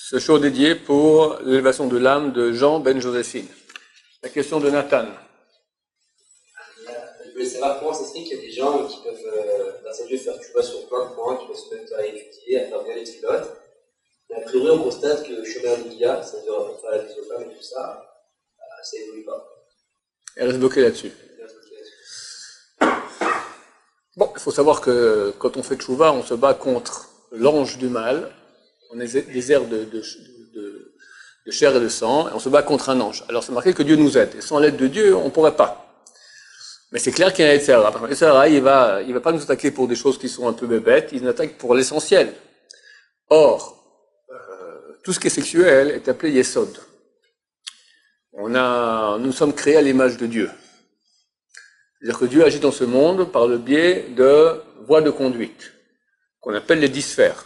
Ce show dédié pour l'élévation de l'âme de Jean Ben Joséphine. La question de Nathan. Je voulais savoir comment ça se fait qu'il y a des gens qui peuvent, dans ces lieux, faire tuba sur plein de points, qui peuvent se mettre à étudier, à faire bien les pilotes. Et a priori, on constate que le chemin d'Ilia, ça veut dire faire la vie aux femmes et tout ça, ça évolue pas. Elle reste bloquée là-dessus. Bon, il faut savoir que quand on fait tchouva, on se bat contre l'ange du mal. On est des airs de chair et de sang, et on se bat contre un ange. Alors c'est marqué que Dieu nous aide. Et sans l'aide de Dieu, on ne pourrait pas. Mais c'est clair qu'il y a un Yetzirah. Par contre, Yetzirah, il va pas nous attaquer pour des choses qui sont un peu bébêtes, il nous attaque pour l'essentiel. Or, tout ce qui est sexuel est appelé Yesod. Nous sommes créés à l'image de Dieu. C'est-à-dire que Dieu agit dans ce monde par le biais de voies de conduite, qu'on appelle les 10 sphères.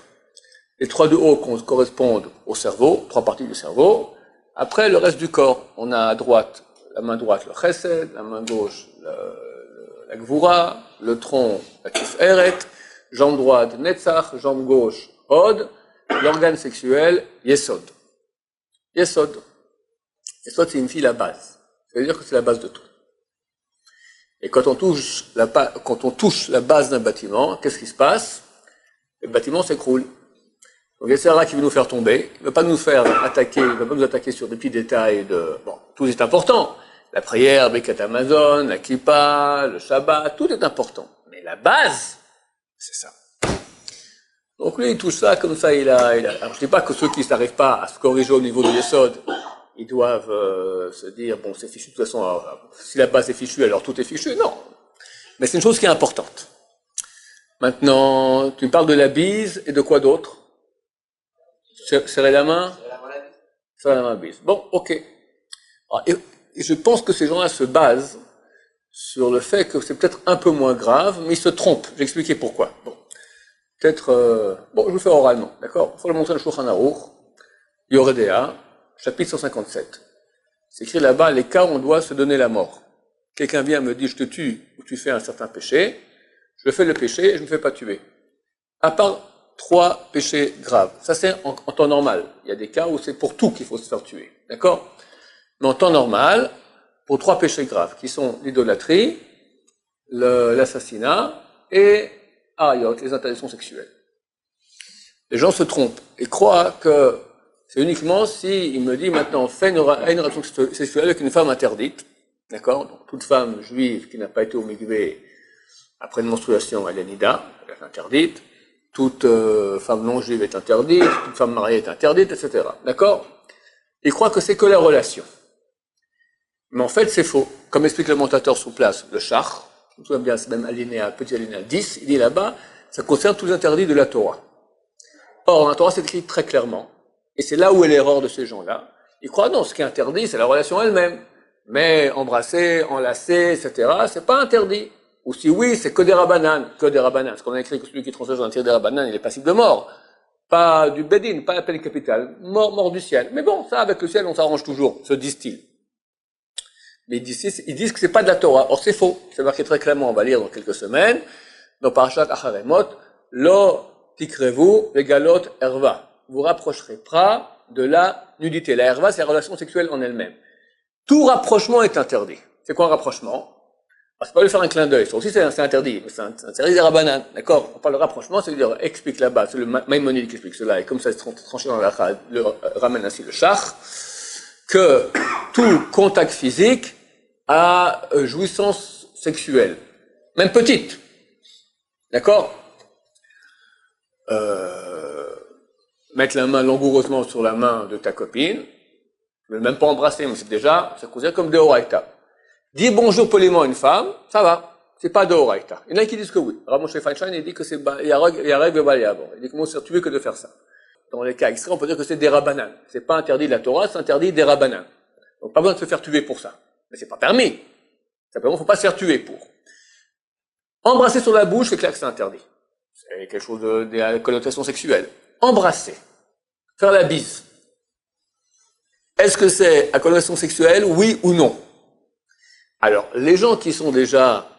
Les 3 de haut correspondent au cerveau, 3 parties du cerveau. Après, le reste du corps, on a à droite, la main droite, le chesed, la main gauche, la gvura, le tronc, la tiferet, jambe droite, netzach, jambe gauche, hod, l'organe sexuel, yesod. Yesod. Yesod signifie la base. Ça veut dire que c'est la base de tout. Et quand on touche la base d'un bâtiment, qu'est-ce qui se passe? Le bâtiment s'écroule. Donc, il y a Yetzirah qui veut nous faire tomber. Il ne veut pas nous faire attaquer, il ne veut pas nous attaquer sur des petits détails bon, tout est important. La prière, Birkat Hamazon, la kippa, le Shabbat, tout est important. Mais la base, c'est ça. Donc, lui, il touche ça, comme ça, alors, je dis pas que ceux qui n'arrivent pas à se corriger au niveau de Yesod, ils doivent se dire, bon, c'est fichu, de toute façon, si la base est fichue, alors tout est fichu. Non. Mais c'est une chose qui est importante. Maintenant, tu me parles de la bise et de quoi d'autre? Serrer la main? Serrer la main, bise. Bon, ok. Alors, et je pense que ces gens-là se basent sur le fait que c'est peut-être un peu moins grave, mais ils se trompent. Je vais expliquer pourquoi. Bon. Peut-être, bon, je vous fais oralement, d'accord? Il faut le montrer le Shulchan Aruch, Yoredea, chapitre 157. C'est écrit là-bas, les cas où on doit se donner la mort. Quelqu'un vient me dit, je te tue, ou tu fais un certain péché, je fais le péché et je ne me fais pas tuer. À part 3 péchés graves. Ça, c'est en temps normal. Il y a des cas où c'est pour tout qu'il faut se faire tuer. D'accord? Mais en temps normal, pour 3 péchés graves, qui sont l'idolâtrie, l'assassinat et les interdictions sexuelles. Les gens se trompent et croient que c'est uniquement si il me dit maintenant, fais une relation sexuelle avec une femme interdite. D'accord? Donc, toute femme juive qui n'a pas été au mikvé après une menstruation, elle est nida, elle est interdite. Toute femme non juive est interdite, toute femme mariée est interdite, etc. D'accord? Ils croient que c'est que la relation. Mais en fait, c'est faux. Comme explique le montateur sous place, le Char, je me souviens bien, c'est même petit alinéa 10, il dit là-bas, ça concerne tous les interdits de la Torah. Or, dans la Torah, c'est écrit très clairement, et c'est là où est l'erreur de ces gens-là. Ils croient, non, ce qui est interdit, c'est la relation elle-même. Mais embrasser, enlacer, etc., c'est pas interdit. Ou si oui, c'est que des rabbanan. Ce qu'on a écrit que celui qui transgresse un tir des rabbanan, il est passible de mort. Pas du bedin, pas la peine capitale. Mort du ciel. Mais bon, ça, avec le ciel, on s'arrange toujours, se disent-ils. Mais ils disent que c'est pas de la Torah. Or, c'est faux. C'est marqué très clairement, on va lire dans quelques semaines, dans Parashat Acharemot, Lo tikrevu vegalot erva. Vous rapprocherez pas de la nudité. La erva, c'est la relation sexuelle en elle-même. Tout rapprochement est interdit. C'est quoi un rapprochement? C'est pas de faire un clin d'œil. Ça aussi, c'est interdit. Mais c'est interdit des rabbanan. D'accord? On parle de rapprochement, c'est-à-dire, explique là-bas. C'est le Maïmonide qui explique cela. Et comme ça, c'est tranché dans la ramène ainsi le Char, que tout contact physique a jouissance sexuelle. Même petite. D'accord? Mettre la main langoureusement sur la main de ta copine, ne même pas embrasser, mais c'est déjà, ça considère comme deoraita. Dire bonjour poliment à une femme, ça va, c'est pas deoraita. Il y en a qui disent que oui. Rav Moshe Feinstein, il dit que c'est yareg et baliabo. Il dit que moi, c'est tué que de faire ça. Dans les cas extrêmes, on peut dire que c'est des rabbanan. C'est pas interdit de la Torah, c'est interdit des rabbanan. Donc, pas besoin de se faire tuer pour ça. Mais c'est pas permis. Simplement, faut pas se faire tuer pour. Embrasser sur la bouche, c'est clair que c'est interdit. C'est quelque chose de connotation sexuelle. Embrasser. Faire la bise. Est-ce que c'est à connotation sexuelle, oui ou non? Alors, les gens qui sont déjà,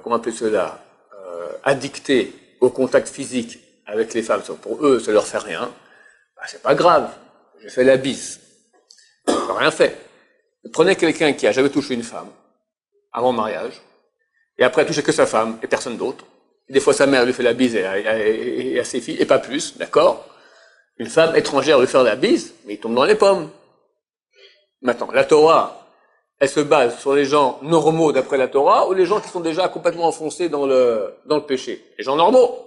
comment appeler cela, addictés au contact physique avec les femmes, pour eux, ça leur fait rien. bah, c'est pas grave, j'ai fait la bise. J'ai rien fait. Prenez quelqu'un qui a jamais touché une femme, avant le mariage, et après touché que sa femme et personne d'autre. Des fois sa mère lui fait la bise et à ses filles, et pas plus, d'accord? Une femme étrangère lui faire la bise, mais il tombe dans les pommes. Maintenant, la Torah, elle se base sur les gens normaux d'après la Torah, ou les gens qui sont déjà complètement enfoncés dans le péché. Les gens normaux.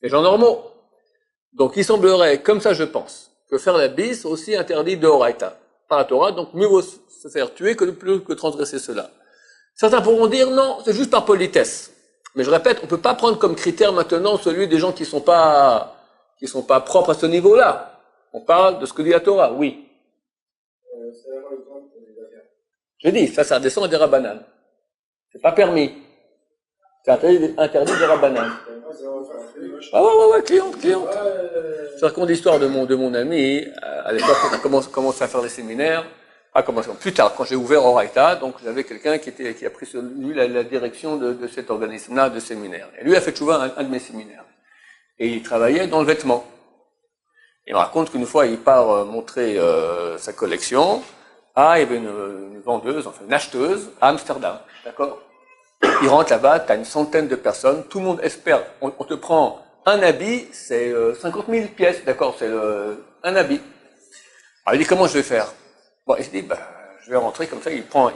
Les gens normaux. Donc il semblerait, comme ça je pense, que faire la bise est aussi interdit de Horaïta, par la Torah, donc mieux vaut se faire tuer que transgresser cela. Certains pourront dire non, c'est juste par politesse. Mais je répète, on peut pas prendre comme critère maintenant celui des gens qui sont pas propres à ce niveau-là. On parle de ce que dit la Torah, oui. Je dis, ça descend à des rabbanan. C'est pas permis. C'est interdit des rabbanan. Ah ouais, cliente. Je raconte l'histoire de mon ami. À l'époque, on a commencé à faire les séminaires. Plus tard, quand j'ai ouvert Horaïta, donc j'avais quelqu'un qui a pris sur lui la direction de cet organisme-là de séminaire. Et lui a fait tchouva un de mes séminaires. Et il travaillait dans le vêtement. Il me raconte qu'une fois, il part montrer sa collection. Il y avait une vendeuse, enfin une acheteuse, à Amsterdam. D'accord? Il rentre là-bas, t'as une centaine de personnes, tout le monde espère, on te prend un habit, c'est 50 000 pièces, d'accord, c'est un habit. Alors il dit, comment je vais faire? Bon, il se dit, je vais rentrer comme ça, il prend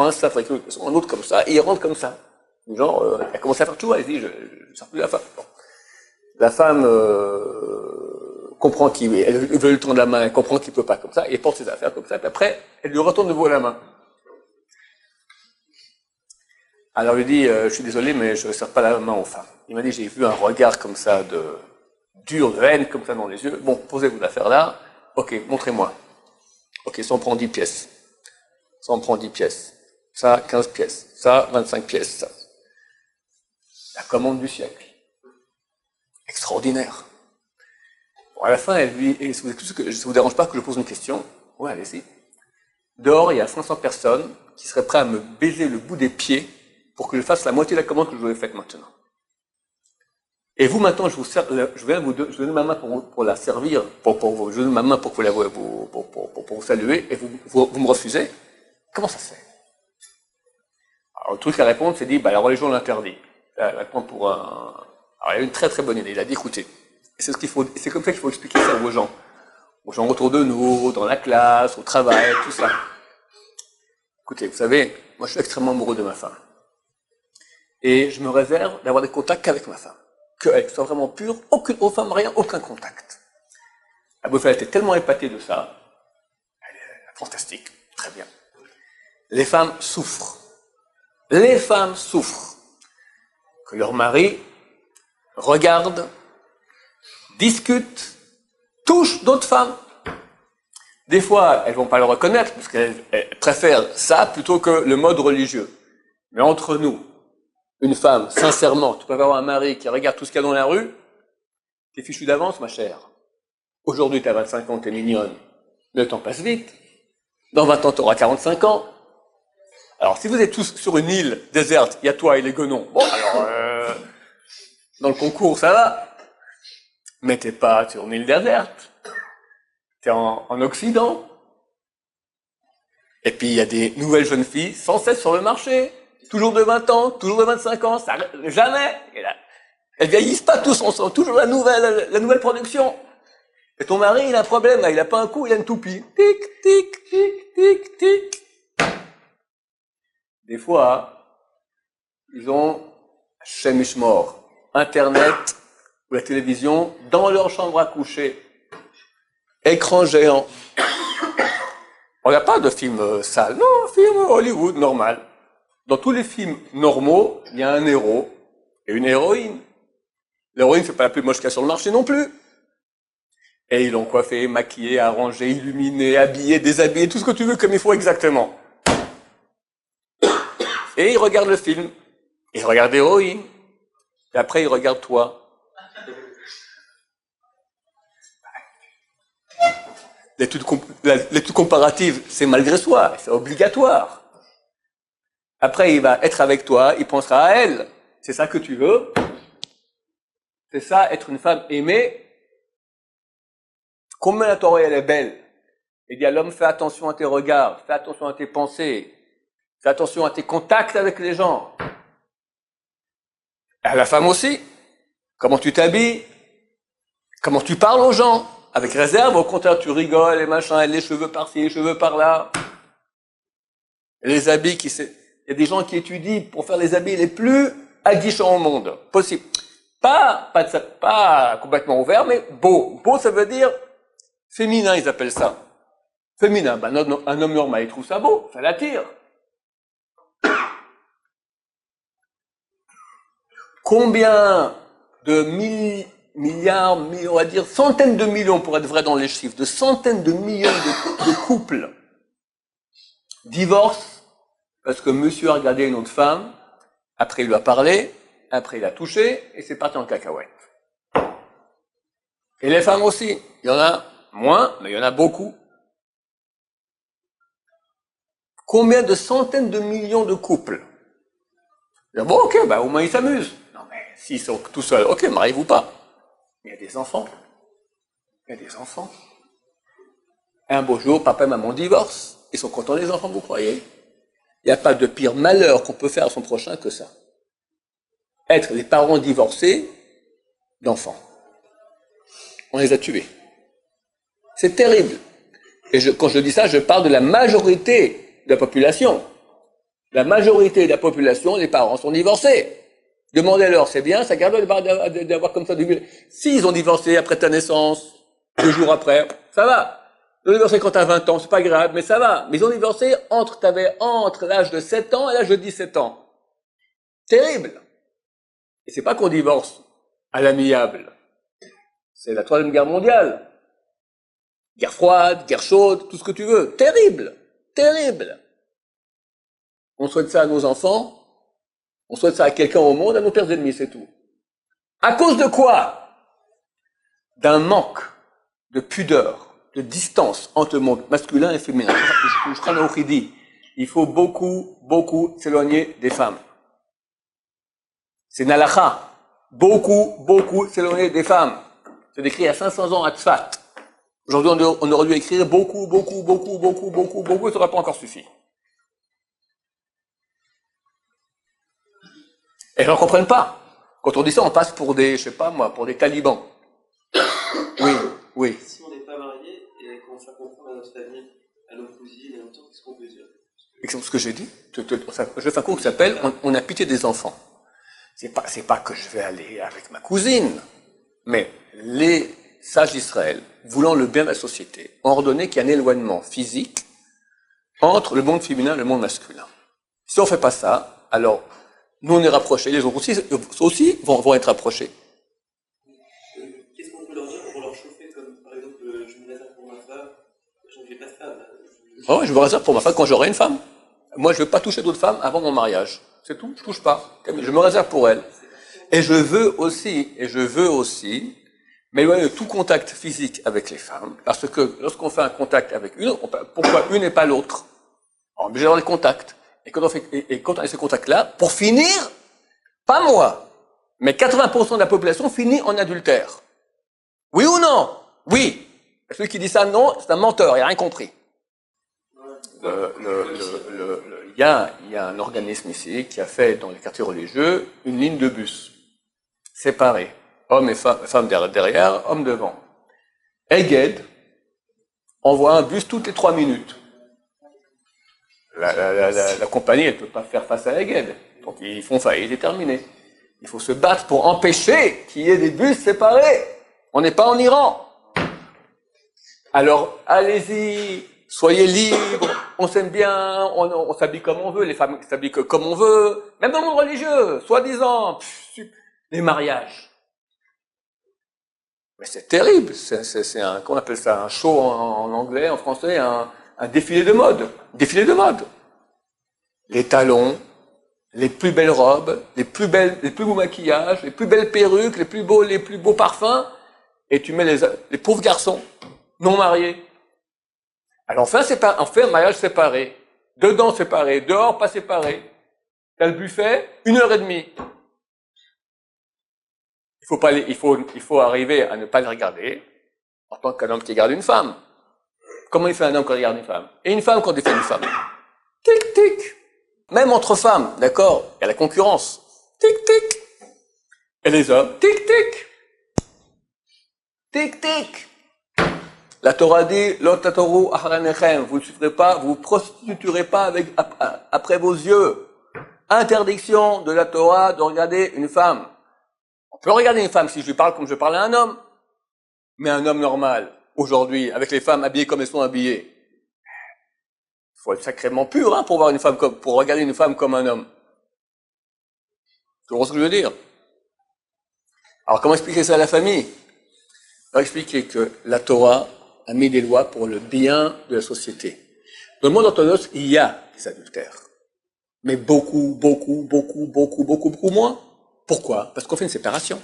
un staff avec un autre comme ça, et il rentre comme ça. Genre, il a commencé à faire tout, il dit, je ne sors plus la femme. Bon. La femme comprend elle veut le tendre la main, elle comprend qu'il peut pas comme ça, et il porte ses affaires comme ça, puis après, elle lui retourne de nouveau la main. Alors il lui dit, je suis désolé, mais je ne serre pas la main aux femmes. Il m'a dit, j'ai vu un regard comme ça dur, de haine, comme ça dans les yeux. Bon, posez vos affaires là. Ok, montrez-moi. Ok, ça en prend 10 pièces. Ça en prend 10 pièces. Ça, 15 pièces. Ça, 25 pièces. Ça. La commande du siècle. Extraordinaire. Bon, à la fin, elle lui, et ça vous dérange pas que je pose une question? Ouais, allez-y. Dehors, il y a 500 personnes qui seraient prêtes à me baiser le bout des pieds pour que je fasse la moitié de la commande que je vous ai faite maintenant. Et vous, maintenant, je vous donne ma main pour la servir, je vous donne ma main pour vous saluer, et vous me refusez? Comment ça se fait? Alors, le truc à répondre, c'est dit, la religion l'interdit. Alors, il y a une très très bonne idée. Il a dit, écoutez, c'est comme ça qu'il faut expliquer ça aux gens autour de nous, dans la classe, au travail, tout ça. Écoutez, vous savez, moi je suis extrêmement amoureux de ma femme. Et je me réserve d'avoir des contacts qu'avec ma femme. Qu'elle soit vraiment pure, aucune femme, rien, aucun contact. La Bouffale était tellement épatée de ça. Elle est fantastique, très bien. Les femmes souffrent. Les femmes souffrent. Que leur mari regarde, discute, touche d'autres femmes. Des fois, elles vont pas le reconnaître, parce qu'elles préfèrent ça plutôt que le mode religieux. Mais entre nous, une femme, sincèrement, tu peux avoir un mari qui regarde tout ce qu'il y a dans la rue, t'es fichu d'avance, ma chère. Aujourd'hui, t'as 25 ans, t'es mignonne. Mais le temps passe vite. Dans 20 ans, t'auras 45 ans. Alors, si vous êtes tous sur une île déserte, il y a toi et les guenons. Bon, alors, dans le concours, ça va. Mais t'es pas sur une île déserte. T'es en Occident. Et puis, il y a des nouvelles jeunes filles sans cesse sur le marché. Toujours de 20 ans, toujours de 25 ans, ça, jamais. Elles vieillissent pas tous ensemble, toujours la nouvelle production. Et ton mari, il a un problème, là, il a pas un coup, il a une toupie. Tic, tic, tic, tic, tic. Des fois, ils ont Shem Ishmor, Internet ou la télévision dans leur chambre à coucher. Écran géant. On n'a pas de film sale, non, film Hollywood normal. Dans tous les films normaux, il y a un héros et une héroïne. L'héroïne, c'est pas la plus moche qu'il y a sur le marché non plus. Et ils l'ont coiffé, maquillé, arrangé, illuminé, habillé, déshabillé, tout ce que tu veux comme il faut exactement. Et ils regardent le film. Ils regardent l'héroïne. Et après, ils regardent toi. L'étude comparative, c'est malgré soi, c'est obligatoire. Après, il va être avec toi, il pensera à elle. C'est ça que tu veux? C'est ça, être une femme aimée? Combien la Torah elle est belle. Il dit à l'homme, fais attention à tes regards, fais attention à tes pensées, fais attention à tes contacts avec les gens. Et à la femme aussi. Comment tu t'habilles, comment tu parles aux gens. Avec réserve, au contraire, tu rigoles, et machin, les cheveux par-ci, les cheveux par-là. Les habits il y a des gens qui étudient pour faire les habits les plus aguichants au monde. Possible. Pas complètement ouvert, mais beau. Beau, ça veut dire féminin, ils appellent ça. Féminin. Ben, un homme normal, il trouve ça beau. Ça l'attire. Combien de milliards, on va dire centaines de millions, pour être vrai dans les chiffres, de centaines de millions de couples divorcent parce que monsieur a regardé une autre femme, après il lui a parlé, après il a touché, et c'est parti en cacahuète. Et les femmes aussi. Il y en a moins, mais il y en a beaucoup. Combien de centaines de millions de couples? Bon, ok, bah, au moins ils s'amusent. Non, mais s'ils sont tout seuls, ok, mariez-vous pas. Il y a des enfants. Il y a des enfants. Un beau jour, papa et maman divorcent. Ils sont contents des enfants, vous croyez? Il n'y a pas de pire malheur qu'on peut faire à son prochain que ça. Être des parents divorcés d'enfants. On les a tués. C'est terrible. Et quand je dis ça, je parle de la majorité de la population. La majorité de la population, les parents sont divorcés. Demandez-leur, c'est bien, ça garde d'avoir comme ça du... S'ils ont divorcé après ta naissance, 2 jours après, ça va. Ils ont divorcé quand t'as 20 ans, c'est pas grave, mais ça va. Mais ils ont divorcé entre l'âge de 7 ans et l'âge de 17 ans. Terrible. Et c'est pas qu'on divorce à l'amiable. C'est la 3e guerre mondiale. Guerre froide, guerre chaude, tout ce que tu veux. Terrible. Terrible. On souhaite ça à nos enfants. On souhaite ça à quelqu'un au monde, à nos pires ennemis, c'est tout. À cause de quoi? D'un manque de pudeur, de distance entre le monde masculin et féminin. Je dit, il faut beaucoup s'éloigner des femmes. C'est Nalacha. Beaucoup s'éloigner des femmes. C'est écrit il y a 500 ans à Tzfat. Aujourd'hui, on aurait dû écrire beaucoup, ça n'aurait pas encore suffi. Et ils n'en comprennent pas. Quand on dit ça, on passe pour des, je sais pas moi, pour des talibans. Oui. Si on n'est pas marié et qu'on fait comprendre à notre famille, à nos cousines, à nos tantes, qu'est-ce qu'on peut dire? C'est ce que j'ai dit. Je fais un cours qui s'appelle on a pitié des enfants. C'est pas que je vais aller avec ma cousine, mais les sages d'Israël, voulant le bien de la société, ont ordonné qu'il y a un éloignement physique entre le monde féminin et le monde masculin. Si on fait pas ça, alors nous on est rapprochés, les autres aussi vont être rapprochés. Qu'est-ce qu'on peut leur dire pour leur chauffer, comme par exemple, je me réserve pour ma femme, je n'ai pas de femme. Oh, je me réserve pour ma femme quand j'aurai une femme. Moi, je ne veux pas toucher d'autres femmes avant mon mariage. C'est tout, je touche pas. Je me réserve pour elle. Et je veux aussi m'éloigner de tout contact physique avec les femmes, parce que lorsqu'on fait un contact avec une, pourquoi une et pas l'autre? On est obligé d'avoir des contacts. Et quand on a ces contacts-là, pour finir, pas moi, mais 80% de la population finit en adultère. Oui ou non? Oui. Et celui qui dit ça, non, c'est un menteur, il n'a rien compris. Il y a un organisme ici qui a fait dans les quartiers religieux une ligne de bus séparée, hommes et femmes derrière, hommes devant. Egged envoie un bus toutes les 3 minutes. La compagnie, elle ne peut pas faire face à Egged, donc ils font faillite, c'est terminé. Il faut se battre pour empêcher qu'il y ait des bus séparés. On n'est pas en Iran. Alors, allez-y, soyez libres, on s'aime bien, on s'habille comme on veut, les femmes s'habillent comme on veut, même dans le monde religieux, soi-disant, les mariages. Mais c'est terrible, c'est un, comment on appelle ça, un show en anglais, en français, un défilé de mode. Défilé de mode. Les talons, les plus belles robes, les plus beaux maquillages, les plus belles perruques, les plus beaux parfums, et tu mets les pauvres garçons non mariés. Alors on fait un mariage séparé. Dedans séparé, dehors pas séparé. T'as le buffet, 1h30. Il faut arriver à ne pas les regarder. en tant qu'un homme qui garde une femme. Comment il fait un homme quand il garde une femme? Et une femme quand il fait une femme? Tic, tic. Même entre femmes, d'accord? Il y a la concurrence. Tic, tic. Et les hommes? Tic, tic. Tic, tic. La Torah dit, Lo tatoru acharanechem, vous ne suivrez pas, vous prostituerez pas après vos yeux. Interdiction de la Torah de regarder une femme. On peut regarder une femme si je lui parle comme je parle à un homme. Mais un homme normal, aujourd'hui, avec les femmes habillées comme elles sont habillées, il faut être sacrément pur, hein, pour voir une femme pour regarder une femme comme un homme. Tu comprends ce que je veux dire? Alors comment expliquer ça à la famille? Alors expliquer que la Torah a mis des lois pour le bien de la société. Dans le monde orthodoxe, il y a des adultères. Mais beaucoup moins. Pourquoi? Parce qu'on fait une séparation.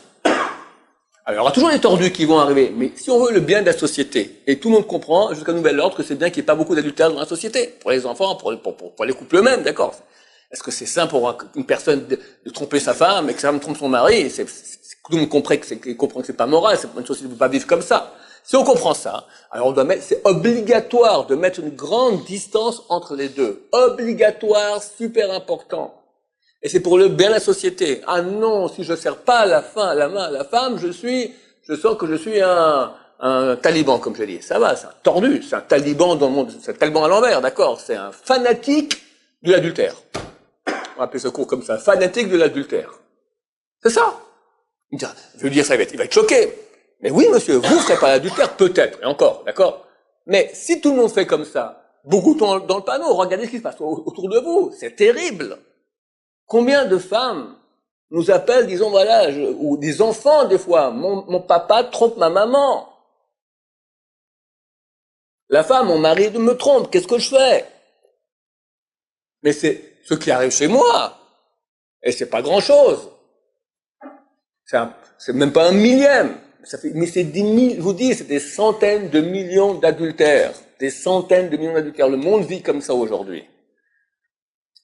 Alors, il y aura toujours des tordus qui vont arriver, mais si on veut le bien de la société, et tout le monde comprend, jusqu'à nouvel ordre, que c'est bien qu'il n'y ait pas beaucoup d'adultères dans la société, pour les enfants, pour les couples eux-mêmes, d'accord? Est-ce que c'est simple pour une personne de tromper sa femme, et que sa femme trompe son mari? Tout le monde comprend que c'est pas moral, c'est une société ne peut pas vivre comme ça. Si on comprend ça, alors c'est obligatoire de mettre une grande distance entre les deux. Obligatoire, super important. Et c'est pour le bien de la société. Ah non, si je serre pas la main à la femme, je sens que je suis un taliban, comme je dis. Ça va, c'est un tordu, c'est un taliban dans le monde, c'est un taliban à l'envers, d'accord? C'est un fanatique de l'adultère. On va appeler ce cours comme ça, fanatique de l'adultère. C'est ça. Je veux dire, il va être choqué. Mais oui, monsieur, vous ne ferez pas l'adultère, peut-être, et encore, d'accord? Mais si tout le monde fait comme ça, beaucoup dans le panneau, regardez ce qui se passe autour de vous, c'est terrible. Combien de femmes nous appellent, disons, voilà, ou des enfants, des fois, mon papa trompe ma maman. La femme, mon mari me trompe, qu'est-ce que je fais? Mais c'est ce qui arrive chez moi. Et c'est pas grand-chose. C'est même pas un millième. Mais c'est je vous dis, c'est des centaines de millions d'adultères. Des centaines de millions d'adultères. Le monde vit comme ça aujourd'hui.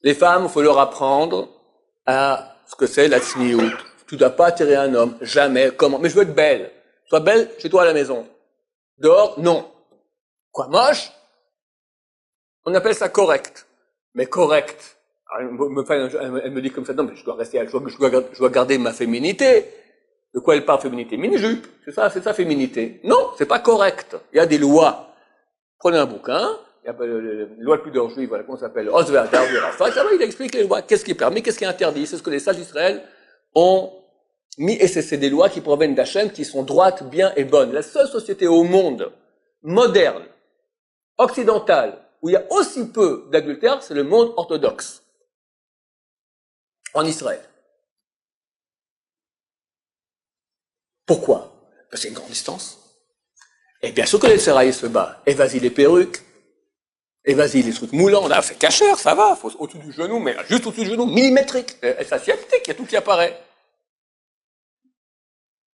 Les femmes, il faut leur apprendre à ce que c'est la tsniout. Tu ne dois pas attirer un homme, jamais. Comment? Mais je veux être belle. Sois belle chez toi à la maison. Dehors, non. Quoi, moche? On appelle ça correct. Mais correct. Alors, elle me dit comme ça, non, mais je dois garder ma féminité. De quoi elle parle, féminité? Mini-jupe. C'est ça, féminité. Non, c'est pas correct. Il y a des lois. Prenez un bouquin. Il y a la loi de pudeur juive, voilà, comment ça s'appelle? Osver Darvirafat. Ça va, il explique les lois. Qu'est-ce qui est permis, qu'est-ce qui est interdit? C'est ce que les sages d'Israël ont mis, et c'est des lois qui proviennent d'Hachem, qui sont droites, bien et bonnes. La seule société au monde, moderne, occidentale, où il y a aussi peu d'adultère, c'est le monde orthodoxe. En Israël. Pourquoi? Parce qu'il y a une grande distance. Et bien sûr que les serrailles se battent. Et vas-y les perruques. Et vas-y les trucs moulants. Là, c'est cachère, ça va. Faut au-dessus du genou, mais juste au-dessus du genou, millimétrique. Et ça s'y applique, il y a tout qui apparaît.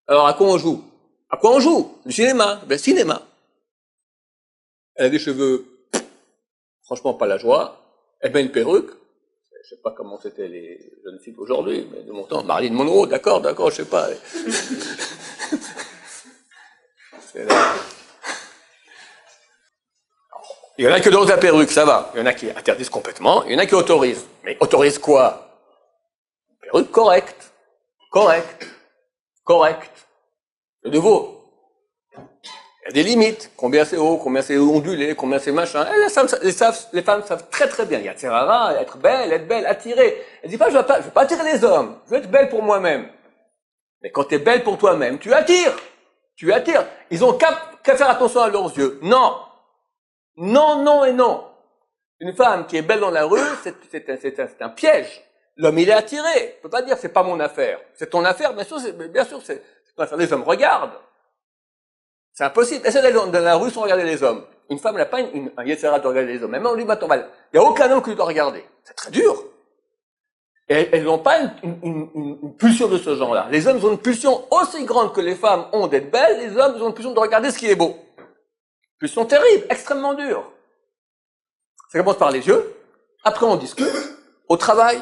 Alors, à quoi on joue? À quoi on joue? Du cinéma. Ben, cinéma. Elle a des cheveux, franchement, pas la joie. Elle met une perruque. Je sais pas comment c'était les jeunes filles d'aujourd'hui, mais de mon temps, Marilyn Monroe, d'accord, je sais pas. Il y en a que d'autres la perruque, ça va. Il y en a qui interdisent complètement, il y en a qui autorisent. Mais autorisent quoi? Perruque correcte. De nouveau. Il y a des limites. Combien c'est haut, combien c'est ondulé, combien c'est machin. Et les femmes savent très très bien. Il y a Tzerara, être belle, attirer. Elle dit pas, je vais pas attirer les hommes. Je veux être belle pour moi-même. Mais quand tu es belle pour toi-même, tu attires. Ils ont qu'à faire attention à leurs yeux. Non, et non. Une femme qui est belle dans la rue, c'est un piège. L'homme, il est attiré. On peut pas dire, c'est pas mon affaire. C'est ton affaire, bien sûr, c'est ton affaire. Les hommes regardent. C'est impossible. Essaye d'aller dans la rue sans regarder les hommes. Une femme n'a pas un yétzera de regarder les hommes. Même on lui dit, il n'y a aucun homme qui doit regarder. C'est très dur. Et elles n'ont pas une pulsion de ce genre-là. Les hommes ont une pulsion aussi grande que les femmes ont d'être belles. Les hommes ont une pulsion de regarder ce qui est beau. Pulsion terrible, extrêmement dure. Ça commence par les yeux. Après, on discute. Au travail,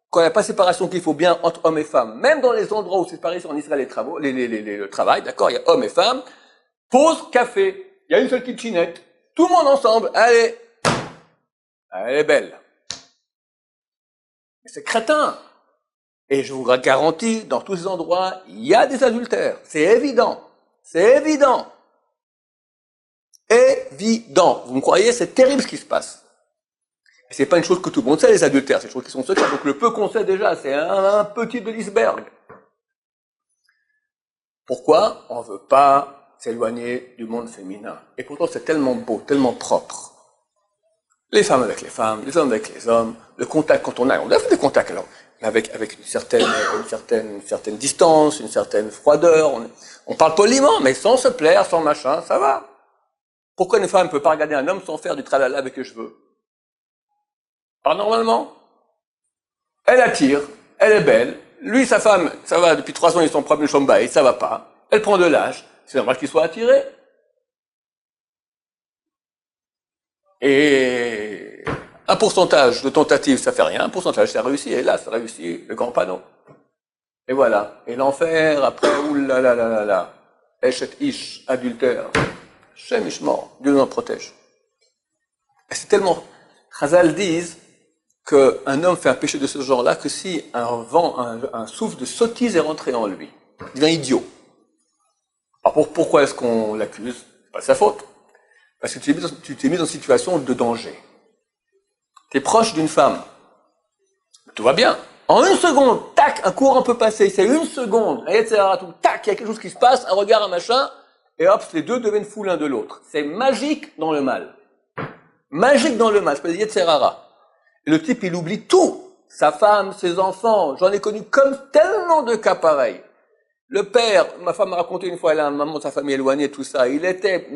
quand il n'y a pas séparation qu'il faut bien entre hommes et femmes, même dans les endroits où c'est séparé en Israël le travail, d'accord, il y a hommes et femmes, Pause café. Il y a une seule kitchenette. Tout le monde ensemble. Allez. Elle est belle. Mais c'est crétin. Et je vous garantis, dans tous ces endroits, il y a des adultères. C'est évident. C'est évident. Évident. Vous me croyez, c'est terrible ce qui se passe. Et c'est pas une chose que tout le monde sait, les adultères. C'est des choses qui sont secrètes. Donc le peu qu'on sait déjà, c'est un petit de l'iceberg. Pourquoi on veut pas s'éloigner du monde féminin? Et pourtant, c'est tellement beau, tellement propre. Les femmes avec les femmes, les hommes avec les hommes, le contact quand on a fait des contacts alors, avec une certaine distance, une certaine froideur. On parle poliment, mais sans se plaire, sans machin, ça va. Pourquoi une femme ne peut pas regarder un homme sans faire du tralala avec les cheveux? Pas normalement. Elle attire, elle est belle. Lui, sa femme, ça va, depuis 3 ans, ils sont propres de Shombaï, ça va pas. Elle prend de l'âge, c'est normal qu'il soit attiré. Et un pourcentage de tentatives, ça fait rien. Un pourcentage, ça réussit. Et là, ça réussit le grand panneau. Et voilà. Et l'enfer, après, oulalalala. Eshet ish, adultère. Shem ish mort. Dieu nous en protège. Et c'est tellement... Chazal disent qu'un homme fait un péché de ce genre-là que si un vent, un souffle de sottise est rentré en lui. Il devient idiot. Alors pourquoi est-ce qu'on l'accuse? C'est pas de sa faute. Parce que tu t'es mis dans une situation de danger. Tu es proche d'une femme. Tout va bien. En une seconde, tac, un courant peut passer. C'est une seconde. Etc. Tac, il y a quelque chose qui se passe, un regard, un machin. Et hop, les deux deviennent fous l'un de l'autre. C'est magique dans le mal. Magique dans le mal. Ça s'appelle Yetzerara. Et le type, il oublie tout. Sa femme, ses enfants. J'en ai connu comme tellement de cas pareils. Le père, ma femme m'a raconté une fois, elle a un maman de sa famille éloignée, tout ça. Il était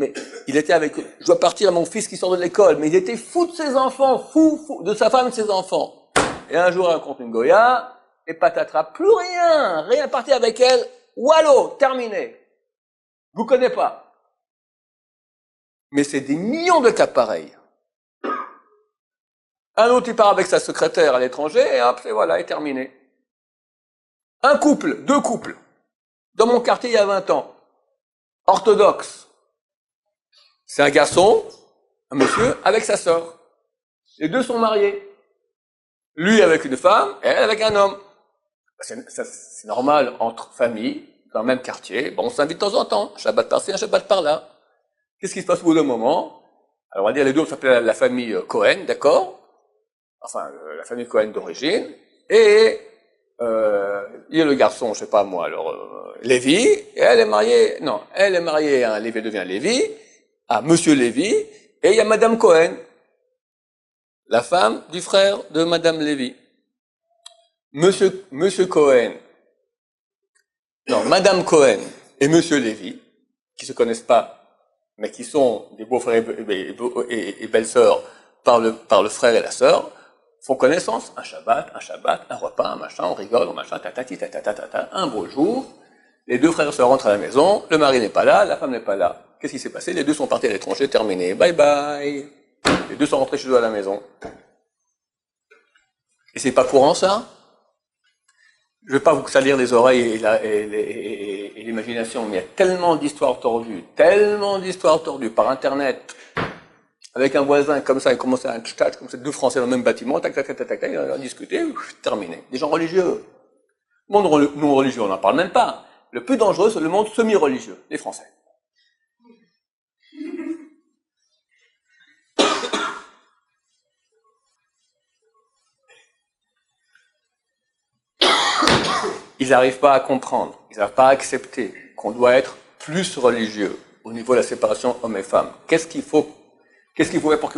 avec, je dois partir à mon fils qui sort de l'école, mais il était fou de ses enfants, fou de sa femme et de ses enfants. Et un jour, elle rencontre une Goya, et patatras, plus rien parti avec elle, wallo, terminé. Vous connaissez pas. Mais c'est des millions de cas pareils. Un autre, il part avec sa secrétaire à l'étranger, et hop, et voilà, est terminé. Un couple, 2 couples. Dans mon quartier, il y a 20 ans. Orthodoxe. C'est un garçon, un monsieur, avec sa sœur. Les deux sont mariés. Lui avec une femme, et elle avec un homme. C'est normal entre familles, dans le même quartier. Bon, on s'invite de temps en temps. Un Shabbat par-ci, un Shabbat par-là. Qu'est-ce qui se passe au bout d'un moment? Alors, on va dire les deux, on s'appelle la famille Cohen, d'accord? Enfin, la famille Cohen d'origine. Et il y a le garçon, je sais pas moi, alors Lévi, et elle est mariée à un Lévi, devient Lévi, à Monsieur Lévi, et il y a Madame Cohen, la femme du frère de Madame Lévi. Monsieur Cohen, non, Madame Cohen et Monsieur Lévi, qui se connaissent pas, mais qui sont des beaux-frères et belles-sœurs par le frère et la sœur, font connaissance, un Shabbat, un repas, un machin, on rigole, on machin, un beau jour, les deux frères se rentrent à la maison, le mari n'est pas là, la femme n'est pas là. Qu'est-ce qui s'est passé? Les deux sont partis à l'étranger, terminé, bye bye. Les deux sont rentrés chez eux à la maison. Et c'est pas courant ça? Je vais pas vous salir les oreilles et l'imagination, mais il y a tellement d'histoires tordues par Internet. Avec un voisin comme ça, il commençait à un chat, comme ça, 2 Français dans le même bâtiment, tac, ils ont discuté, terminé. Des gens religieux. Le monde non religieux, on n'en parle même pas. Le plus dangereux, c'est le monde semi-religieux, les Français. Ils n'arrivent pas à comprendre, ils n'arrivent pas à accepter qu'on doit être plus religieux au niveau de la séparation hommes et femmes. Qu'est-ce qu'il faut faire pour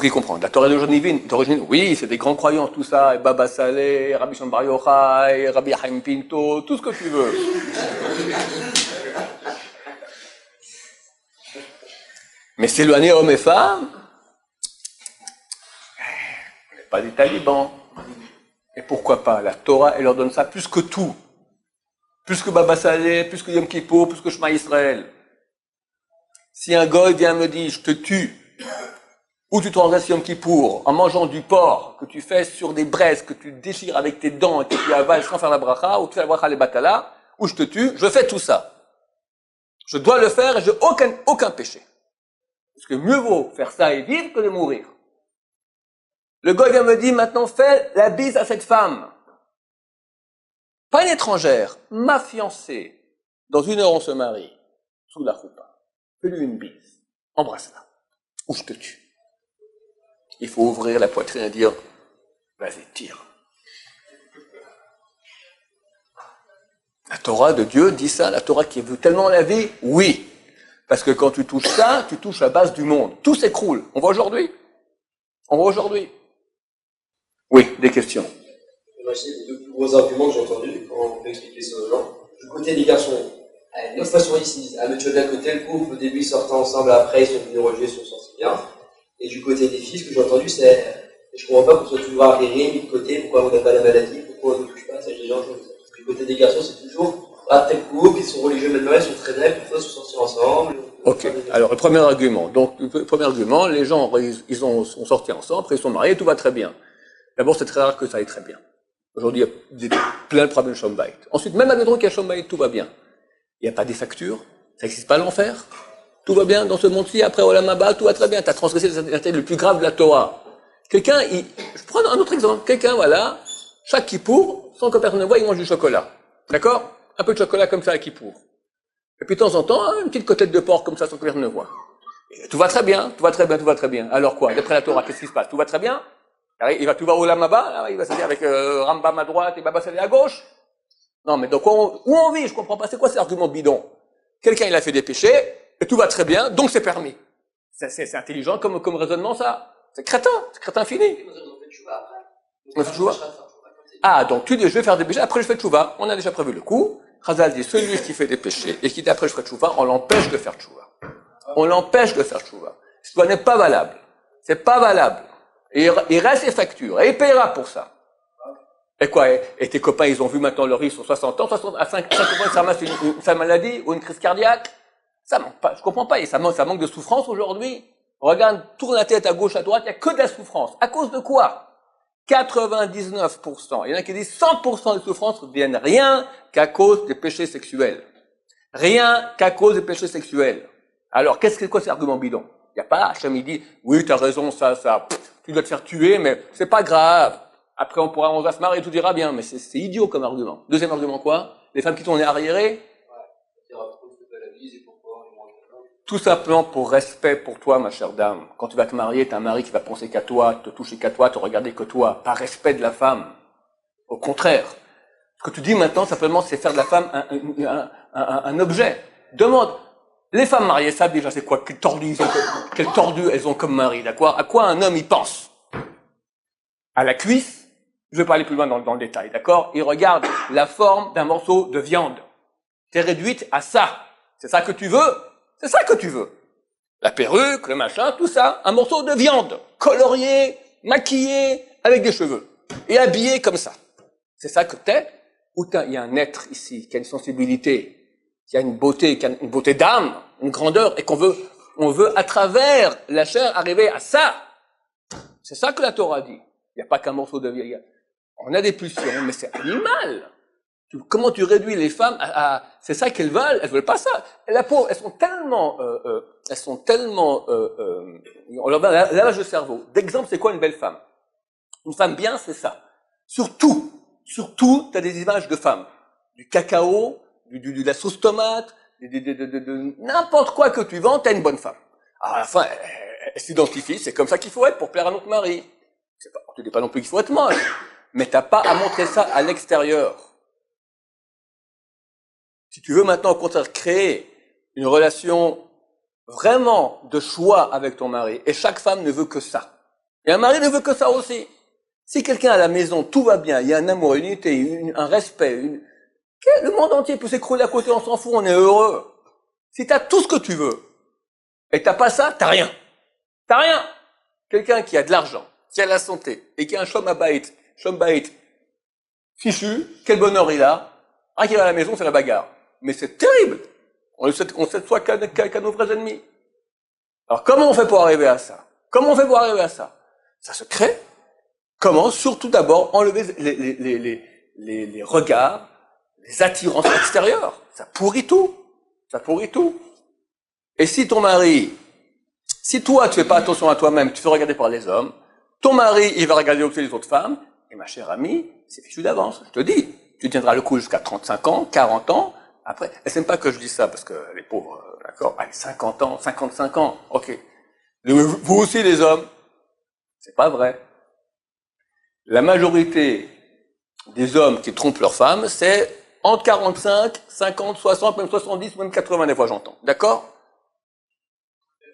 qu'ils comprennent? La Torah d'origine, oui, c'est des grands croyants, tout ça, et Baba Saleh, Rabbi Shimon Bar Yochai, Rabbi Chaim Pinto, tout ce que tu veux. Mais s'éloigner hommes et femmes, on n'est pas des talibans. Et pourquoi pas? La Torah, elle leur donne ça plus que tout. Plus que Baba Saleh, plus que Yom Kippur, plus que Shema Israël. Si un goy vient me dire, je te tue, ou tu te transgresses Yom Kippour en mangeant du porc que tu fais sur des braises, que tu déchires avec tes dents et que tu avales sans faire la bracha, ou tu fais la bracha les batala, ou je te tue, je fais tout ça. Je dois le faire et j'ai aucun péché. Parce que mieux vaut faire ça et vivre que de mourir. Le gars vient me dire, maintenant fais la bise à cette femme. Pas une étrangère, ma fiancée. Dans 1 heure on se marie. Sous la roupa. Fais-lui une bise. Embrasse-la. Ou je te tue. Il faut ouvrir la poitrine et dire, vas-y, tire. La Torah de Dieu dit ça, la Torah qui veut tellement la vie, oui. Parce que quand tu touches ça, tu touches la base du monde. Tout s'écroule. On voit aujourd'hui. Oui, des questions. Moi, je sais les 2 plus gros arguments que j'ai entendus quand on peut expliquer ça aux gens. Du côté des garçons, 9 fois sur 10, ils disent, mais tu vois d'un côté, le couple, au début, ils sortaient ensemble, après, ils sont venus religieux, ils sont sortis bien. Et du côté des filles, ce que j'ai entendu, c'est, je comprends pas qu'on soit toujours arriéré, mis de côté, pourquoi on n'a pas la maladie, pourquoi on ne touche pas, ça, j'ai gens qui ont dit ça. Parce que du côté des garçons, c'est toujours, tel couple, ils sont religieux maintenant, ils sont très vrais, pourquoi ils sont sortis ensemble. Ok, alors le premier argument. Donc, le premier argument, les gens, ils sont sortis ensemble, après ils sont mariés, tout va très bien. D'abord, c'est très rare que ça aille très bien. Aujourd'hui, il y a plein de problèmes de Shombait. Ensuite, même admettons qu'il y a Shombait, tout va bien. Il n'y a pas des factures, ça n'existe pas l'enfer. Tout va bien dans ce monde-ci, après Olam Haba, tout va très bien. Tu as transgressé l'intérêt le plus grave de la Torah. Quelqu'un, je prends un autre exemple. Quelqu'un, voilà, chaque Kippour, sans que personne ne voit, il mange du chocolat. D'accord? Un peu de chocolat comme ça à Kippour. Et puis de temps en temps, une petite côtelette de porc comme ça sans que personne ne voit. Et tout va très bien, tout va très bien, tout va très bien. Alors quoi? D'après la Torah, qu'est-ce qui se passe? Tout va très bien? Tout va au Olam Haba, il va se dire avec Rambam à droite et Baba Salé à gauche. Non, mais donc où on vit? Je comprends pas. C'est quoi cet argument bidon? Quelqu'un, il a fait des péchés, et tout va très bien, donc c'est permis. C'est intelligent comme raisonnement, ça. C'est crétin fini. On fait tchouva. Ah, donc tu dis, je vais faire des péchés, après je fais tchouva. On a déjà prévu le coup. Chazal dit, celui qui fait des péchés, et qui dit après je ferai tchouva, on l'empêche de faire tchouva. On l'empêche de faire tchouva. Ce n'est pas valable. C'est pas valable. Et il reste les factures, et il paiera pour ça. Et quoi? Et tes copains, ils ont vu maintenant leur risque sur 60 ans, à 5 ans, ça ramasse une maladie ou une crise cardiaque. Ça manque pas, je comprends pas. Et ça manque de souffrance aujourd'hui. Regarde, tourne la tête à gauche, à droite, il n'y a que de la souffrance. À cause de quoi? 99%. Il y en a qui disent 100% des souffrances ne viennent rien qu'à cause des péchés sexuels. Rien qu'à cause des péchés sexuels. Alors, quoi cet argument bidon? Il n'y a pas, Hachem il dit, oui, tu as raison, tu dois te faire tuer, mais c'est pas grave. Après, on va se marier et tout ira bien, mais c'est idiot comme argument. Deuxième argument, quoi? Les femmes qui tournent arriérées? Tout simplement pour respect pour toi, ma chère dame. Quand tu vas te marier, t'as un mari qui va penser qu'à toi, te toucher qu'à toi, te regarder que toi. Pas respect de la femme. Au contraire. Ce que tu dis maintenant, simplement, c'est faire de la femme un objet. Demande. Les femmes mariées, ça, déjà, c'est quoi? Quel tordu elles ont comme mari, d'accord? À quoi un homme, il pense? À la cuisse? Je vais pas aller plus loin dans le détail, d'accord? Il regarde la forme d'un morceau de viande. T'es réduite à ça. C'est ça que tu veux? C'est ça que tu veux. La perruque, le machin, tout ça, un morceau de viande, colorié, maquillé, avec des cheveux, et habillé comme ça. C'est ça que t'es? Ou il y a un être ici, qui a une sensibilité, qui a une beauté d'âme, une grandeur, et on veut à travers la chair arriver à ça. C'est ça que la Torah dit. Il n'y a pas qu'un morceau de viande. On a des pulsions, mais c'est animal. Comment tu réduis les femmes c'est ça qu'elles veulent pas ça. La pauvre, elles sont tellement, on leur donne un lavage de cerveau. D'exemple, c'est quoi une belle femme? Une femme bien, c'est ça. Surtout, t'as des images de femmes. Du cacao, de la sauce tomate, de n'importe quoi que tu vends, t'as une bonne femme. À la fin, elle s'identifie, c'est comme ça qu'il faut être pour plaire à notre mari. Tu dis pas non plus qu'il faut être moche, mais t'as pas à montrer ça à l'extérieur. Si tu veux maintenant au contraire créer une relation vraiment de choix avec ton mari, et chaque femme ne veut que ça. Et un mari ne veut que ça aussi. Si quelqu'un à la maison, tout va bien, il y a un amour, une unité, un respect, le monde entier peut s'écrouler à côté, on s'en fout, on est heureux. Si t'as tout ce que tu veux, et t'as pas ça, t'as rien. T'as rien. Quelqu'un qui a de l'argent, qui a la santé, et qui a un Shombait fichu, quel bonheur il a. Rien qu'il va à la maison, c'est la bagarre. Mais c'est terrible. On sait soit qu'à nos vrais ennemis. Alors comment on fait pour arriver à ça? Ça se crée. Comment? Surtout d'abord enlever les regards, les attirances extérieures. Ça pourrit tout. Ça pourrit tout. Et si ton mari, si toi, tu fais pas attention à toi-même, tu fais regarder par les hommes, ton mari, il va regarder aussi les autres femmes, et ma chère amie, c'est fichu d'avance. Je te dis, tu tiendras le coup jusqu'à 35 ans, 40 ans, après, elle s'aime pas que je dise ça, parce que les pauvres, d'accord, allez, 50 ans, 55 ans, ok. Vous aussi, les hommes, c'est pas vrai. La majorité des hommes qui trompent leurs femmes, c'est entre 45, 50, 60, même 70, même 80 des fois, j'entends. D'accord?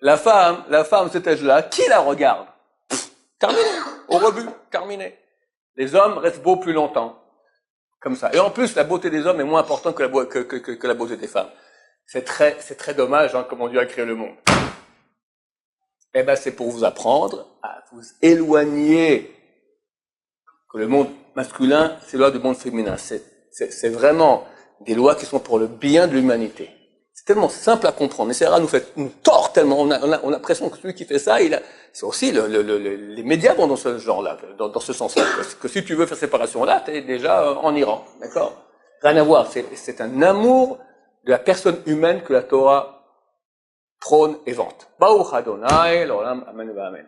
La femme, cet âge-là, qui la regarde? Terminé. Au rebut, terminé. Les hommes restent beaux plus longtemps. Comme ça. Et en plus, la beauté des hommes est moins importante que la beauté des femmes. C'est très dommage, hein, comment Dieu a créé le monde. Eh ben, c'est pour vous apprendre à vous éloigner que le monde masculin, c'est la loi du monde féminin. C'est vraiment des lois qui sont pour le bien de l'humanité. C'est tellement simple à comprendre. Mais Sarah nous tord tellement. On a l'impression que celui qui fait ça, c'est aussi les médias vont dans ce genre-là, dans ce sens-là. Que si tu veux faire séparation-là, t'es déjà en Iran. D'accord? Rien à voir. C'est un amour de la personne humaine que la Torah prône et vante. Baruch Adonai, l'olam, amen, amen.